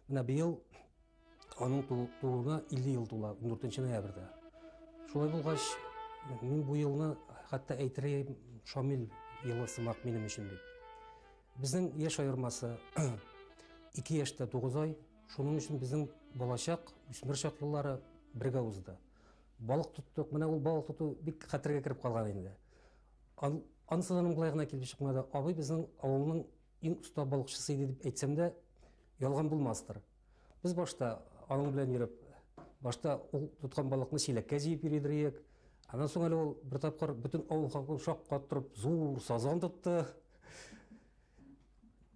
Мына быйыл аның тууына 50 ел тула, 14 ноябрьдә. Шулай булгач, мин бу елны хәтта әйтергә Шамил елы сымак минем өчен бит. Безнең яшь аермасы 2 яшьтә 9 ай, шуның өчен безнең балачак, үсмер чак еллары бергә узды. Балык тоттык, менә ул балык тоту бик хәтергә кирип калган инде. Ансыдан болай гына килеп чыкмады. Абый безнең авылның иң оста балыкчысы иде дип әйтсәм дә ялган булмастыр. Без башта аның белән йөреп, башта ул тоткан балыкны чиләккә җыеп йөридек. Аннан соң әле ул бер тапкыр бөтен авыл халкын шакка торып зур сазан тотты.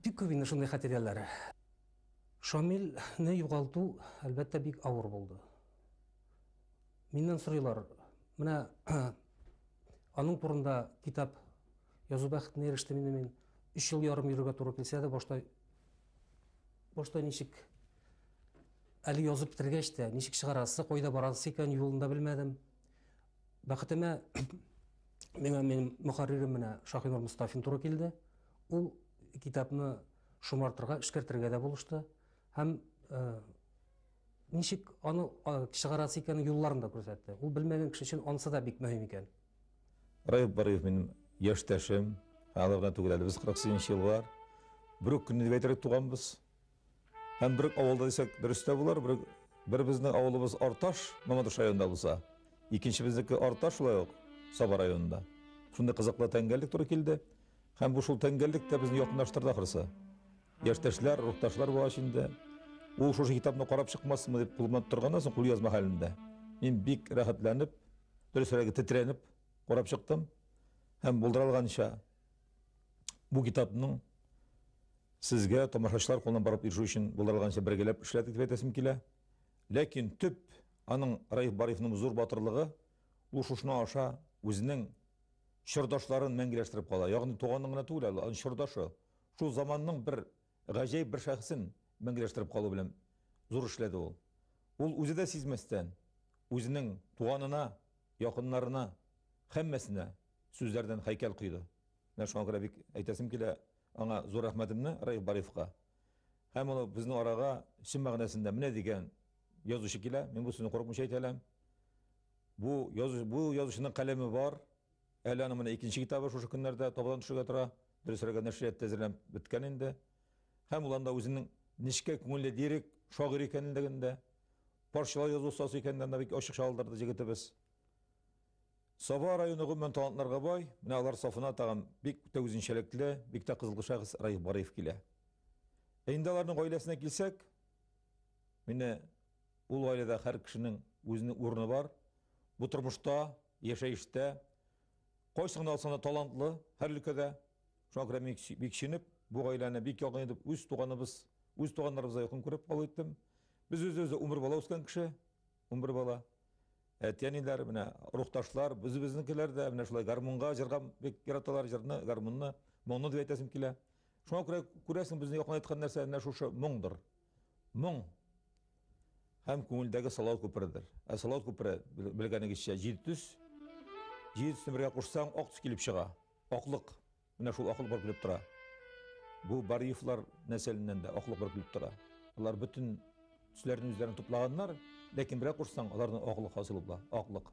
Бик күп инде шундый хатирәләр. Шамилне югалту әлбәттә бик авыр булды. Миннән сорыйлар, менә аның турында китап язу бәхетенә ирештем инде мин. 3 ел ярым йөрергә туры килсә дә, башта ничек әле язып бетергәч тә, ничек чыгарасы, кайда барасы икән юлын да белмәдем. Бәхетемә минем мөхәррирем менә Шаһинур Мустафин туры килде. Ул китапны шомартырга, эшкәртергә дә булышты. Һәм ничек аны чыгарасы икән юлларын да күрсәтте. Ул белмәгән кеше өчен анысы да бик мөһим икән. Раиф Бариев минем яшьтәшем, аларга түгел әле без 48 еллар бер көнне дип әйтергә туганбыз. Һәм бер авылда дисәк дөрестә булар, бер безнең авылыбыз Арташ, Мамадыш районында булса, икенче безнеке Арташ шулай ук Саба районында. Шундый кызыклы тәңгәллек туры килде. Һәм бу шул тәңгәллек тә безне якынлаштырды ахрысы. Яшьтәшләр, рухташлар булгач инде ул шушы китапны карап чыкмасмы дип кулман торганнан соң, кул язма хәлендә. Мин бик рәхәтләнеп, дөресрәге тетрәнеп карап чыктым. Һәм булдырылганча бу китапның сезгә тамашачылар кулынан барып ирешү өчен булдырылганча бергәләп эшләдек дип әйтәсем килә. Ләкин төп аның Раиф Бариевның зур батырлыгы ул шушына аша үзенең чордашларын мәңгеләштереп кала. Ягъни туганның гына түгел, аның чордашы. Шул заманның бер гаҗәйп бер шәхсен мәңгеләштереп калу белән зур эшләде ул. Ул үзе дә сизмәстән үзенең туганына, якыннарына, һәммәсенә сүзләрдән һәйкәл куйды. Менә шуңа күрә бик әйтәсем килә аңа зур рәхмәтемне Раиф Бариевка. Һәм ул безнең арага чын мәгънәсендә менә дигән язучы килә. Мин бу сүзне курыкмыйча әйтәләм. Бу язучының каләме бар. Әле аның менә икенче китабы шушы көннәрдә табылан төшергә тора. Дөресрәге нәшрият әзерләнеп беткән инде. Һәм ул анда үзенең ничек күңелле дирек шагыйрь икәнлегендә, парчалар язу остасы икәнлегендә бик ачык чагылдырды җегетебез. Саба районы гомумән талантларга бай, менә алар сафына тагын бик тә үзенчәлекле, бик тә кызыклы шәхес Раиф Бариев килә. Инде аларның гаиләсенә килсәк, менә ул гаиләдә һәр кешенең үзенең урыны бар. Бу тормышта, яшәештә кайсыгын алсаң да талантлы, һәр өлкәдә. Шуңа күрә бик чинеп, бу гаиләне бик якын итеп, үз туганнарыбызга якын күреп калу иттем. Без үз умыр бала үскән кеше, умыр бала. Әтиәниләр, менә рухташлар, безнекеләр дә менә шулай гармунга җырга бик яраталар, җырны, гармунны, моңны дип әйтәсем килә. Шуңа күрә күрәсең безне якын айткан нәрсә менә шушы моңдыр. Моң һәм күңелдәге салау күпердер. Салау күпере белгәнегезчә 7 төс. 7 төсне бергә кушсаң, ак төс килеп чыга. Аклык. Менә шул аклык бар килеп тора. Бу Бариевлар нәселеннән дә аклык бар килеп тора. Алар бүтән төсләрне үзләренә туплаганнар, ләкин бирә кушсаң, аларның аклык хасил була, аклык.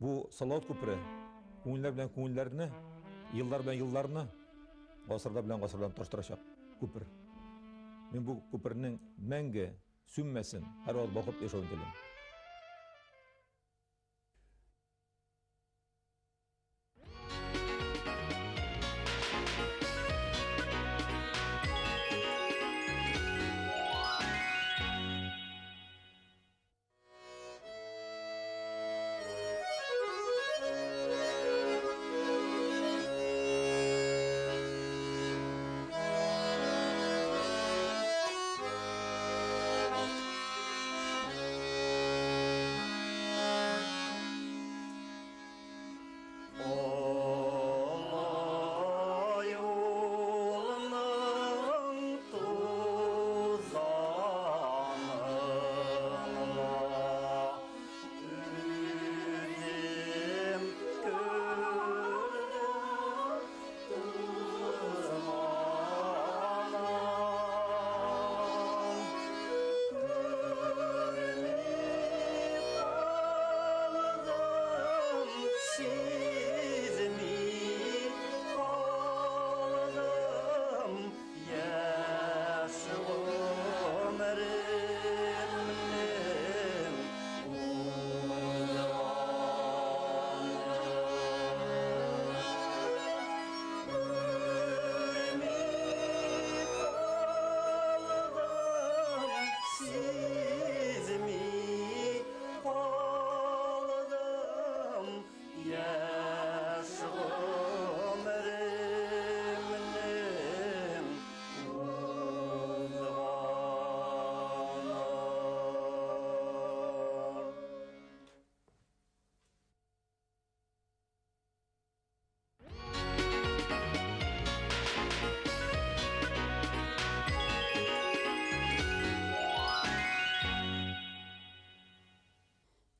Бу салават күпере күңелләр белән күңелләрне, еллар белән елларны, гасырда белән гасырларны таштырачак күпер. Мин бу күпернең мәңге сүнмәсен, һәр вакыт бакып яшәүен телим.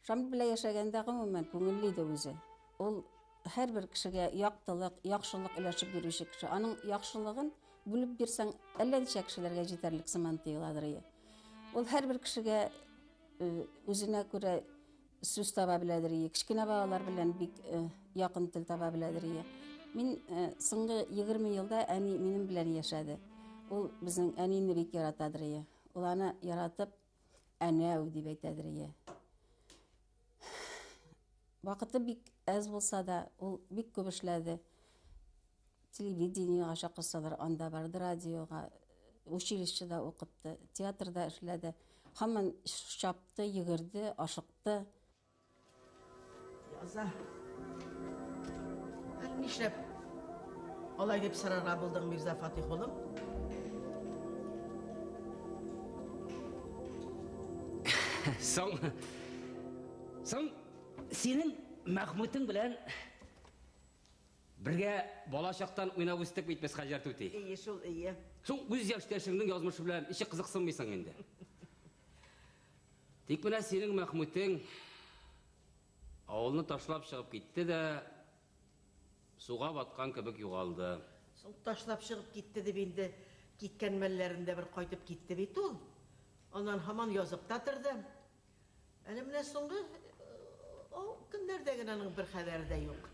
Шамил белән яшәгәндә гомумән күңелле иде үзе. Ул һәрбер кешегә яктылык, яхшылык өләшеп бирүче кеше. Аның яхшылыгын бүлеп бирсәң, әллә ничә кешеләргә җитәрлек сыман тоеладыр. Ул һәрбер кешегә үзенә күрә сүз таба беләдер. Кечкенә балалар белән бик якын тел таба беләдер. Мин соңгы 20 елда әни минем белән яшәде. Ул безнең әнине бик яратадыр. Ул аны яратып әнәү дип әйтәдер. Вакыты бик әз булса да, ул бик күп эшләде. Телевидениега чакырсалар, анда барды, радиога, училищеда укытты, театрда эшләде. Һаман чапты, йөгерде, ашыкты. Яза. Нишләп алай дип сорарга булдың, Мирза Фатих улым? Соң сенің Мәхмүтің белән бергә балачактан уйнап үстек битмәс Хаҗар түти. Шул, ие. Соң үз яшьтәшеңнең язмышы белән ичек кызыксынмыйсың инде. Тик менә синең Мәхмүтең авылны ташлап чыгып китте дә суга баткан кебек югалды. Соң ташлап чыгып китте дип инде киткән мәлләрендә бер кайтып китте бит ул. Аннан һаман язып та торды. Әле менә соңгы көннәрдә генә аның бер хәбәре дә юк.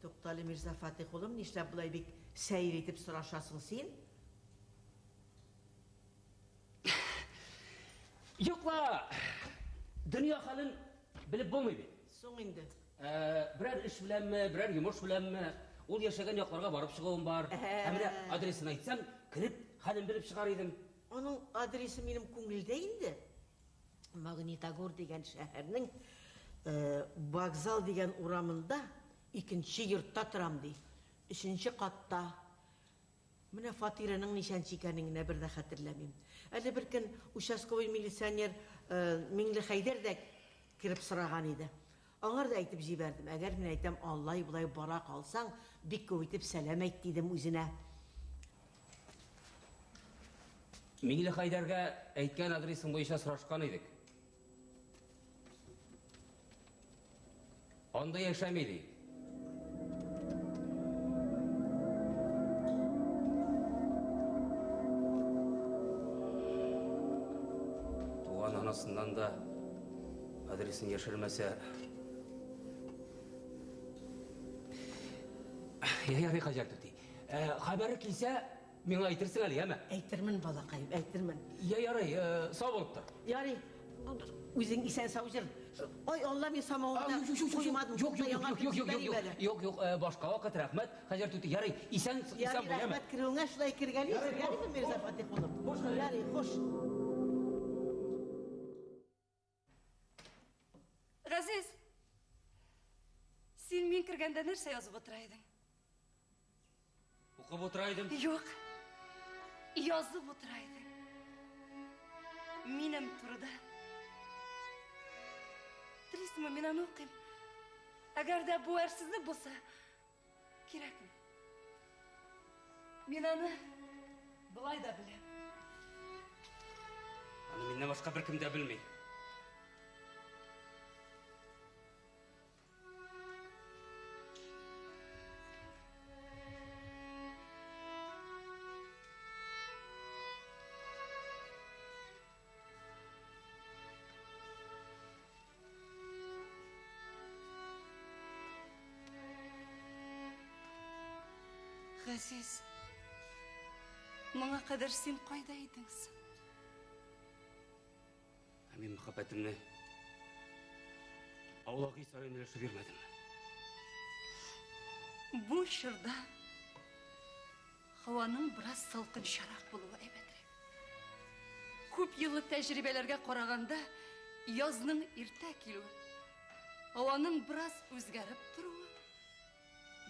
Туктале, Мирза Фатих улым, нишләп булай бик сәйр итеп сорашасың син? Юкла! Дөнья хәлен белеп булмый бит. Соң инде. Берәр эш беләнме, берәр йомыш беләнме, ул яшәгән якларга барып чыгуым бар. Менә адресын әйтсәм, кирип хәлен белеп чыгар идем. Аның адресы минем күңелдә инде. Магнитогор дигән шәһәрнең Вокзал дигән урамында 2нче йортта торам ди. 3нче катта. Менә фатирының ничәнче икәнен генә бер дә хәтерләмим. Әле бер көн участковый милиционер Миңлехәйдәр дә кирип сораган иде. Аңар да әйтеп җибәрдем. Әгәр мин әйтәм, Аллай булай бара калсаң, бик күп итеп сәлам әйт дидем үзенә. Миңлехәйдәргә әйткән адресың буенча сорашкан идек. Анда яшәмәйди. Туган анасыннан да адресын яшермәсә... Ярый, Хаҗар түти. Хәбәре килсә, миңа әйтерсең әле, яме? Әйтермен, балакайым, әйтермен. Ярый, сау булып тор. Ярый, үзең исән сау җыр. Ой, Алла, мин самавырда куймадым. Юк, башка вакыт, рәхмәт. Хаҗар түти, ярый, исән бул, яме? Рәхмәт кирүңә шулай кергән идең. Ярый, Мирза Фатих улым. Ярый, хош. Газиз, син мин кергәндә нәрсә язып утыра идең? Укып утыра идем. Юк, язып утыра идең. Минем турыда. Телисеңме, мин аны укыйм. Әгәр дә бу әрсезлек булса, кирәкми. Мин аны былай да беләм. Аны миннән башка бер кем дә белми. Газиз, моңа кадәр син кайда идең соң? Мин мәхәббәтемне аулагы сарайына өләшеп йөрмәдем. Бу чорда һаваның бераз салкын шарак булуы әйбәтрәк. Күп еллык тәҗрибәләргә караганда, язның иртә килүе, һаваның бераз үзгәреп торуы,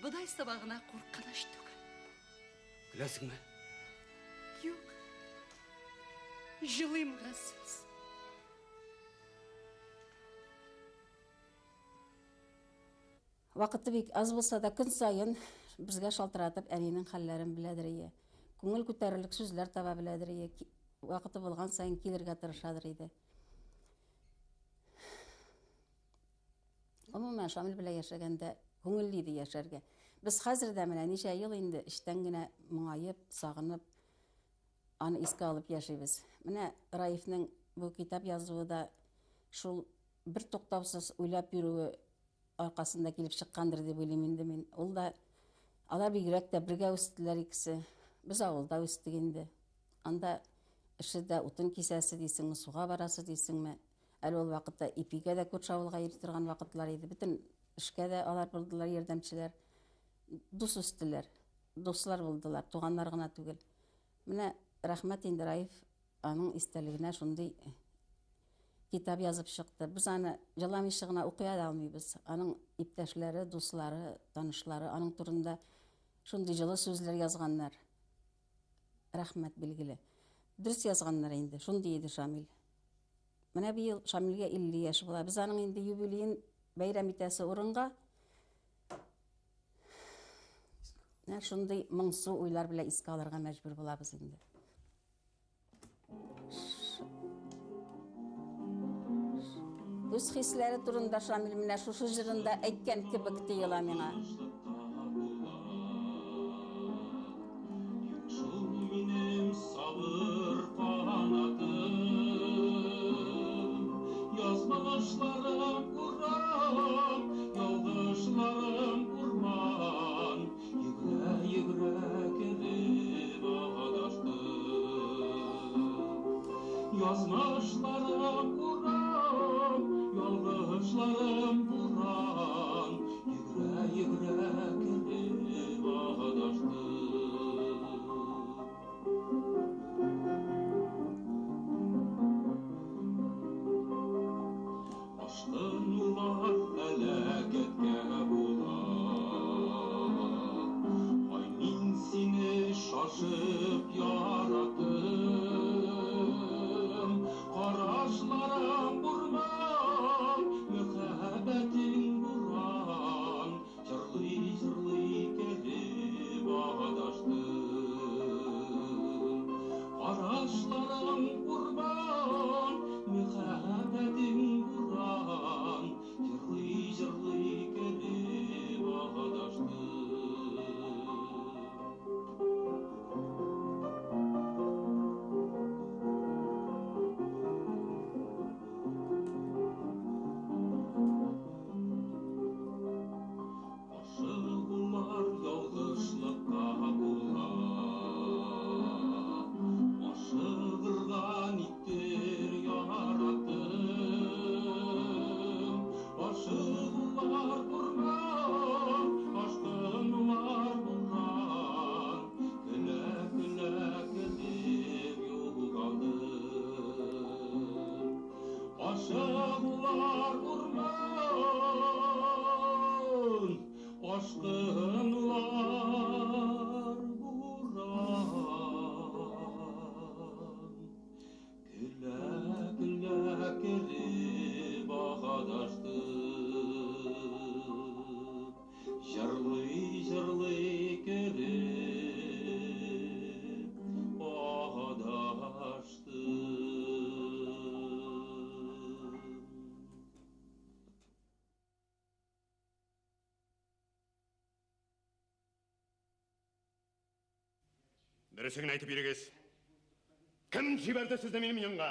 бодай сабагына куркыныч түгел. Көләсеңме? Юк. Җылыйм, Газиз. Вакыты бик аз булса да, көн сайын безгә шалтыратып әнинең хәлләрен беләдер. Күңел күтәрерлек сүзләр таба беләдер. Вакыты булган сайын килергә тырышадыр иде. Umuman Шамил белән яшәгәндә күңелле иде яшәргә. Без хәзер дә менә ничә ел инде эштән генә моңаеп, сагынып, аны искә алып яшибез. Менә Раифның бу китап язуы да шул бер туктаусыз уйлап йөрүе аркасында килеп чыккандыр дип уйлыйм инде мин. Ул да алар бигрәк тә бергә үстеләр икесе. Без авылда үстек инде. Анда эшедә утын кисәсе дисеңме, суга барасы дисеңме. Әле ул вакытта ипигә дә күрше авылга йөри торган вакытлар иде. Бөтен эшкә дә алар булдылар, ярдәмчеләр. Дус үстеләр. Дуслар булдылар, туганнар гына түгел. Менә рәхмәт инде Раиф аның истәлегенә шундый китап язып чыкты. Без аны җыламыйча гына укый да алмыйбыз. Аның иптәшләре, дуслары, танышлары аның турында шундый җылы сүзләр язганнар. Рәхмәт билгеле. Дөрес язганнар инде. Шундый иде Шамил. Менә быел Шамилгә 50 яшь була. Без аның инде юбилеен бәйрәм итәсе урынга шундый моңсу уйлар белән искә алырга мәҗбүр булабыз инде. Үз хисләре турында Шамил менә шушы җырында әйткән кебек тоела миңа. Yazmışlarım Kur'an, yalgızlarım Kur'an, yigre kelip adaştı. Aşkın ular felaketke bular, ay min seni şaşıp yarattım. Qarashlarım Kur'an, mühabbetin Kur'an, jırlı kelip adaştı. Qarashlarım Kur'an, mühabbetin Kur'an, jırlı kelip adaştı. Aşıklar kurban, aşkınlar buran. Güle güle kelip adaştı, jırlı kelip adaştı. Дөресен айтып бирегез. Кім жіберді сізді менің үйімге?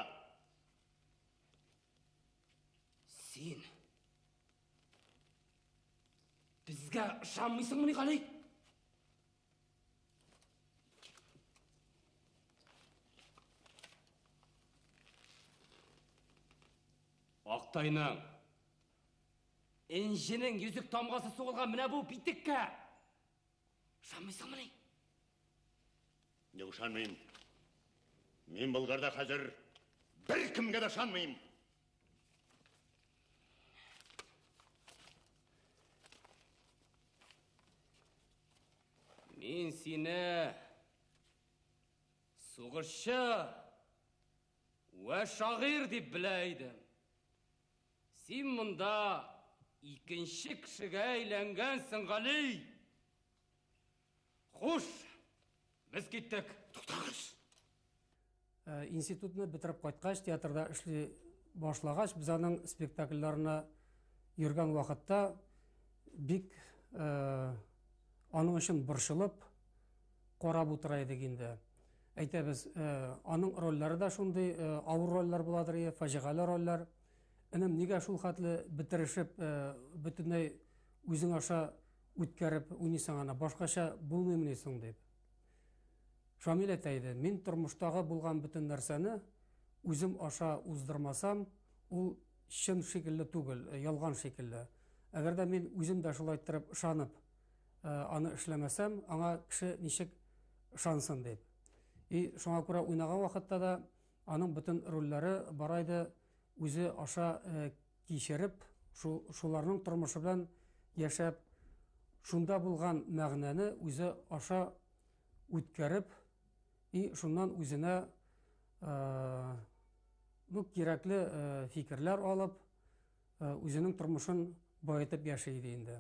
Сен бізге ышанмайсыңмын қалай? Ақтайның інжінің yüzük тамғасы соғылған міне бұл битікке ышанмайсыңмын? Не ышанмайым. Мен Болгарда қазір бір кімге де ышанмайым. Мен сені соғыршы уә шағир деп білейдім. Сен мұнда икінші кішіге әйленгенсің ғали. Құш, біз кеттік. Тоқтағыз. Институтны бітіріп қайтқаш, театрда ішлі башлагач, біз аның спектакльларына йөргән вакытта бик аның өчен борчылып карап утыра идек инде. Әйтәбез, аның рольләре дә шундый авыр рольләр буладыр, фаҗигале рольләр. Энем нигә шул хәтле бетерешеп, бөтенләй үзең аша үткәреп уйныйсың аны, башкача булмыймыни соң дип. Шамил әйтә, мин тормыштагы булган бөтен нәрсәне үзем аша уздырмасам, ул чын шикелле түгел, ялган шикелле. Әгәр дә мин үзем дә шулай итеп ышанып, аны эшләмәсәм, аңа кеше ничек ышансын дип. И шуңа күрә уйнаган вакытта да аның бөтен рольләре бара иде, үзе аша кичереп, шуларның тормышы белән яшәп, шунда булган мәгънәне үзе аша үткәреп, и шуннан үзенә кирәкле фикерләр алып, үзенең тормышын баетып яши иде инде.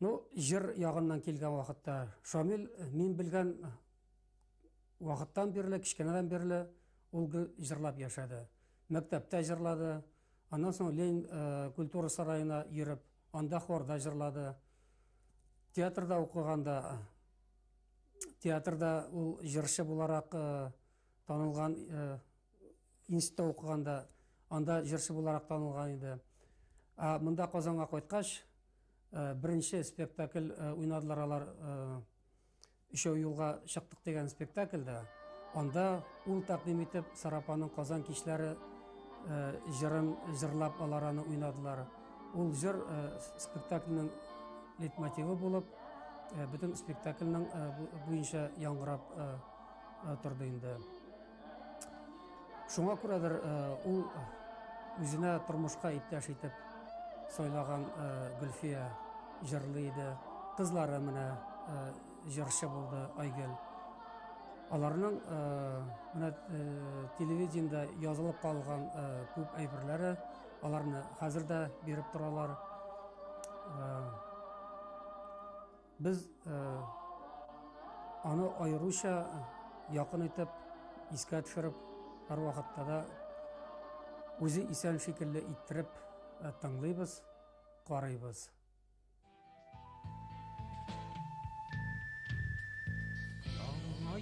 Җыр ягыннан килгән вакытта Шамил, мин белгән вакыттан бирле, кичкенәдән бирле ул җырлап яшәде. Мәктәптә җырлады, аннан соң Ленин культура сараена йөреп, анда хорда җырлады. Театрда укыганда, театрда ул җырчы буларак танылган, институтта укыганда, анда җырчы буларак танылган иде. Монда Казанга кайткач, беренче спектакль уйнадылар алар, «Өчәү юлга чыктык» дигән спектакльдә. Анда ул тәкъдим итеп Сарапаның Казан кичләре җырын җырлап алар аны уйнадылар. Ул җыр спектакльнең лейтмотивы булып, бөтен спектакльнең буенча яңгырап торды инде. Шуңа күрәдер ул үзенә тормышка иптәш итеп сайлаган Гөлфия җырлый иде. Кызлары менә җырчы булды, Айгөл. Аларның телевидениедә язылып калган күп әйберләре, аларны хәзер дә биреп торалар. Без аны аеруча якын итеп, искә төшереп, һәр вакытта да үзе исән шикелле иттереп тыңлыйбыз, карыйбыз.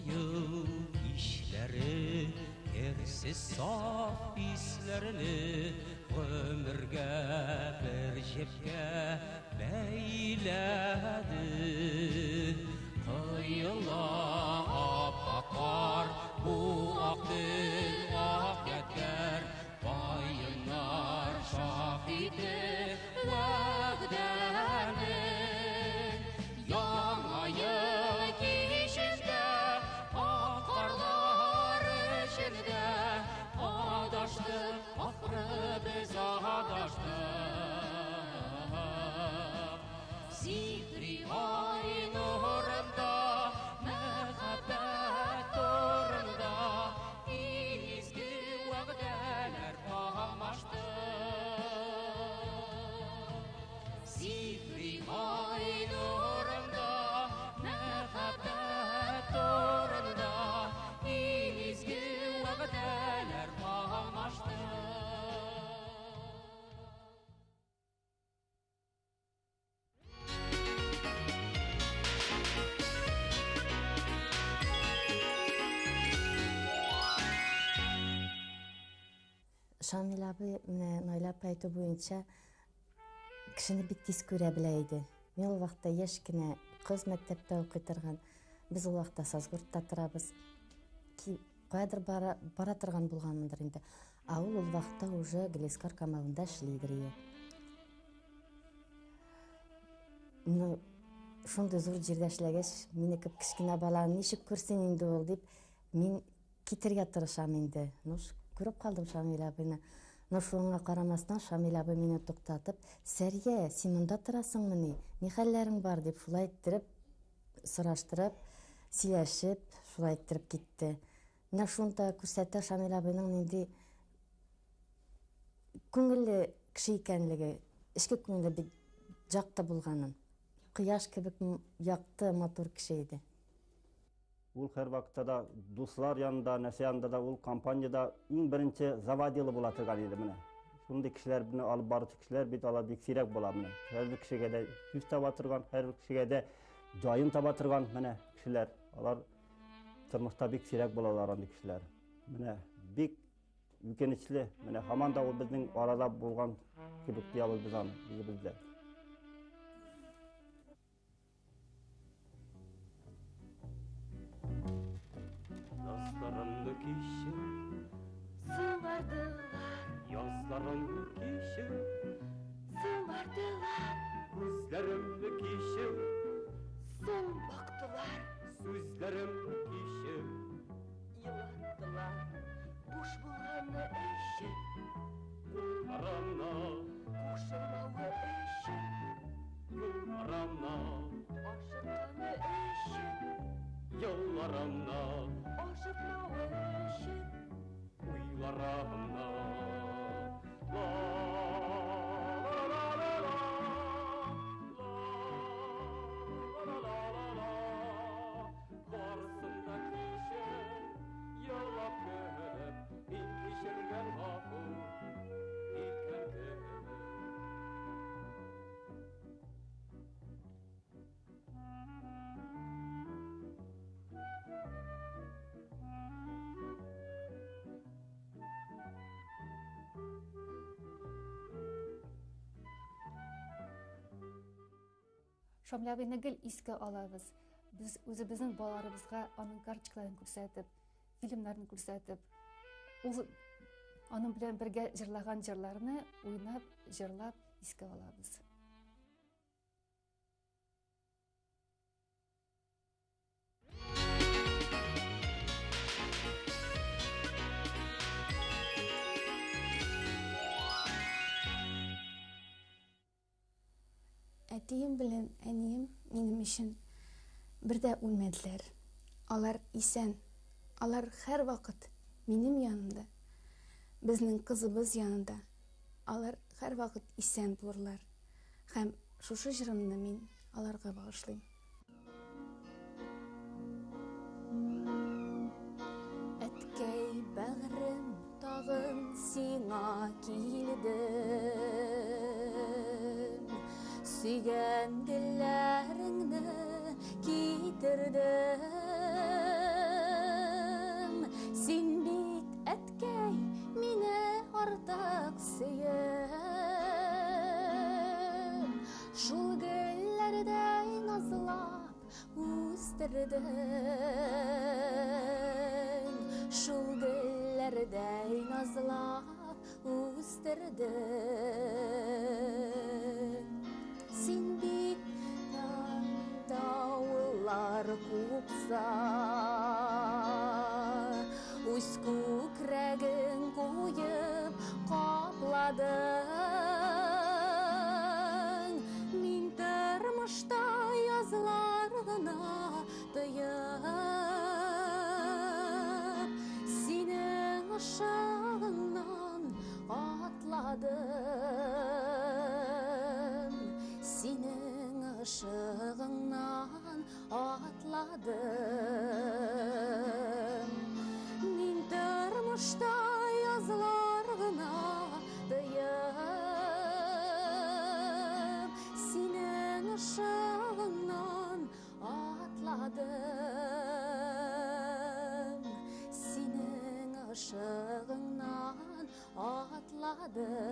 Ел ишләре, керсез саф исләрле, гомергә бер җепкә бәйләде. Кыйыла аппакар, бу акдел ак ятәр, байыннар шаһиде вәгъдәне. Яңа ел кичендә, аккарлар эчендә, адаштык, ахры без адаштык. Сихри ай нурында, мәхәббәт турында, изге вәгъдәләр алмашты. Сихри ай нурында, мәхәббәт турында, изге вәгъдәләр алмашты. Шамил абый Наилап айту буенча кешене бик тиз күрә белә иде. Мин ул вакытта яшь кенә кыз мәктәптә укый торган. Без ул вакытта Сазгуртта торабыз. Кайдыр бара торган булганмындыр инде. Ул вакытта уже Глескар камалында эшлидер. Шундай зур җирдә эшләгәч, мине күп кечкенә баланы ничек күрсен инде ул дип, мин китергә тырышам инде. Күреп калдым Шамил абыйны. Шуңа карамастан Шамил абый мине туктатып, "Сәрия, син монда торасыңмыни? Ни хәлләрең бар?" дип шулай иттереп, сораштырып, сөйләшеп, шулай иттереп китте. Шунда күрсәтә Шамил абыйның нинди күңелле кеше икәнлеге, эчке күңеле бик жақты булганын. Кояш кебек якты, матур кеше иде. Ул һәр вакытта да дуслар янында, нәрсә янында да ул компанияда иң беренче заводилы була торган иде менә. Şunday kişiler bini alıp barıcı kişiler bir ala bek sirek bola mene. Her bir kişiye de yüz taba turgan, her bir kişiye de jayın taba turgan mene kişiler. Alar turmuşta bek sirek bolalar andi kişiler. Mene bek ülkeniçli, mene haman da o bizning arada bolgan kibik diyabız bizde. Dostlarımdı kişi Сыңарdılar, Yozlarımdı kişi сыңарdılar, Gözlerimdi kişi soң baktılar, Sözlerimdi kişi yılattılar. Boş bulğanı eşit, Aramna koşulmağı eşit, Aramna aşıkkanı eşit, Yollarımna aşıkmağı eşit. Uylarımna La Varsında kişi Yolap gelip İnkişirgen hafı İlkerken Шамлабы негел искә алабыз. Biz үзебезнең балаларыбызга аның карточкаларын күрсәтеп, фильмнарын күрсәтеп, ул аның белән бергә җырлаган җырларны уйнап, җырлап искә алабыз. Әтием белән әнием минем өчен бер дә үлмәделәр. Алар исән. Алар һәр вакыт минем янымда. Безнең кызыбыз янында. Алар һәр вакыт исән булырлар. Һәм шушы җырымны мин аларга багышлыйм. Әткәй бәгърем тагын сиңа килде. Сөйгән гөлләреңне китердем. Син бит әткәй мине артык сөеп, шул гөлләрдәй назлап үстердең. Шул гөлләрдәй назлап үстердең. Син бит давыллар купса, үз күкрәген куеп капладың. Мин тормышта язлар гына тыеп, синең ышыгыңнан атладым. Синең ышыгыңнан атладым. Мин тормышта язлар гына тыеп, синең ышыгыңнан атладым. Синең ышыгыңнан атладым.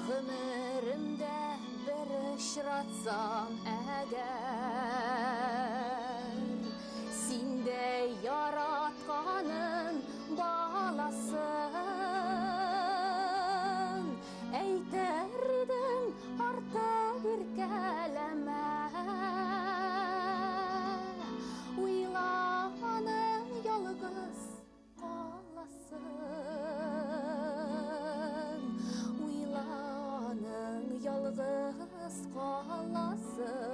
Гомеремдә бер очратсаң әгәр, синдә яратканың баласын, әйтер идең артык иркәләмә. Уйлаганың ялгыз каласын, ялгыз каласын.